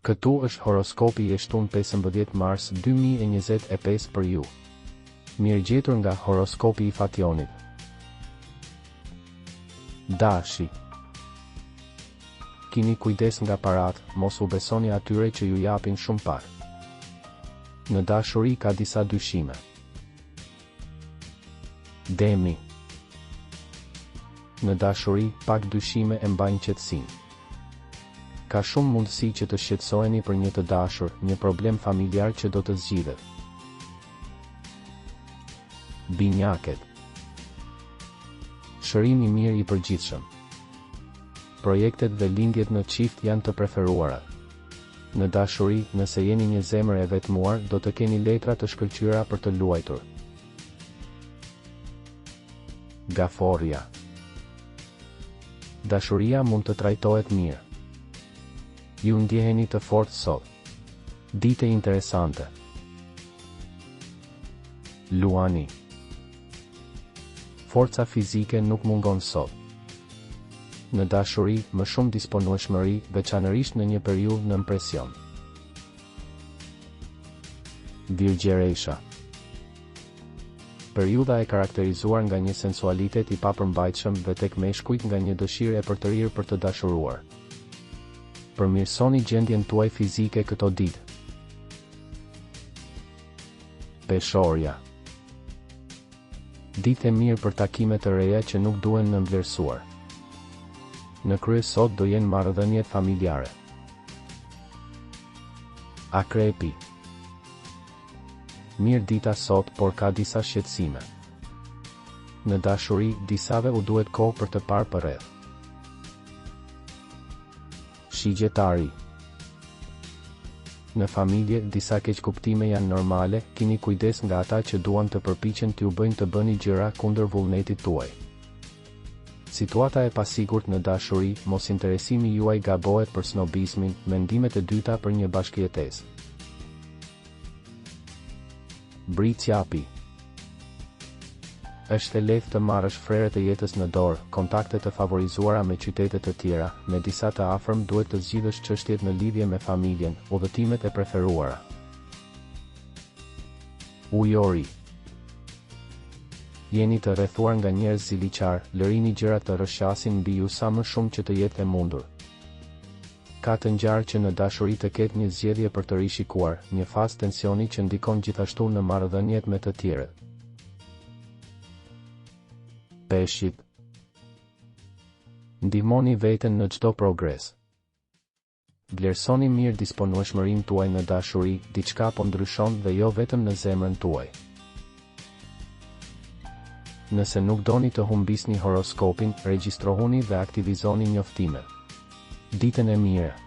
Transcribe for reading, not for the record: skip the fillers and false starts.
Këtu është horoskopi i shtunë 15 mars 2025 për ju. Mirëgjetur nga horoskopi i Fationit. Dashi. Kini kujdes nga parat, mos u besoni atyre që ju japin shumë parë. Në dashuri ka disa dyshime. Demi. Në dashuri, pak dyshime e mbajnë qetësinë. Ka shumë mundësi që të shqetësoheni për një të dashur, një problem familjar që do të zgjidhet. Binjaket. Shërim i mirë i përgjithshëm. Projektet dhe lindjet në çift janë të preferuara. Në dashuri, nëse jeni një zemër e vetmuar, do të keni letra të shkëlqyera për të luajtur. Gaforja. Dashuria mund të trajtohet mirë. Ju ndjeheni të fortë sot. Dite interesante. Luani. Forca fizike nuk mungon sot. Në dashuri, më shumë disponueshmëri, veçanërisht në një periudhë në presion. Virgjeresha. Periudha e karakterizuar nga një sensualitet i papërmbajtshëm dhe tek meshkujt nga një dëshirë e përtërir për të dashuruar. Përmirësoni gjendjen tuaj fizike këto ditë. Peshorja. Ditë e mirë për takime të reja që nuk duhen nënvlerësuar. Në krye sot do jenë marrëdhëniet familjare. Akrepi. Mirë dita sot, por ka disa shqetësime. Në dashuri, disave u duhet kohë për të parë përreth. Shigjetari. Në familje, disa keqkuptime janë normale, kini kujdes nga ata që duan të përpiqen t'ju bëjnë të bëni gjëra kundër vullnetit tuaj. Situata e pasigurt në dashuri, mos interesimi juaj gabohet për snobizmin, mendimet e dyta për një bashkëjetesë. Bricjapi. Është e lehtë të marrësh freret e jetës në dorë, kontakte të favorizuara me qytete të tjera, me disa të afërm duhet të zgjidhësh çështjet në lidhje me familjen, udhëtimet e preferuara. Ujori. Jeni të rrethuar nga njerëz ziliqar, lërini gjërat të rrëshqasin mbi ju sa më shumë që të jetë e mundur. Ka të ngjarë që në dashuri të ketë një zgjedhje për të rishikuar, një fazë tensioni që ndikon gjithashtu në marrëdhëniet me të tjerët. Peshqit. Ndihmoni veten në çdo progres. Vlerësoni mirë disponueshmërinë tuaj në dashuri, diçka po ndryshon dhe jo vetëm në zemrën tuaj. Nëse nuk doni të humbisni horoskopin, regjistrohuni dhe aktivizoni njoftimet. Ditën e mirë.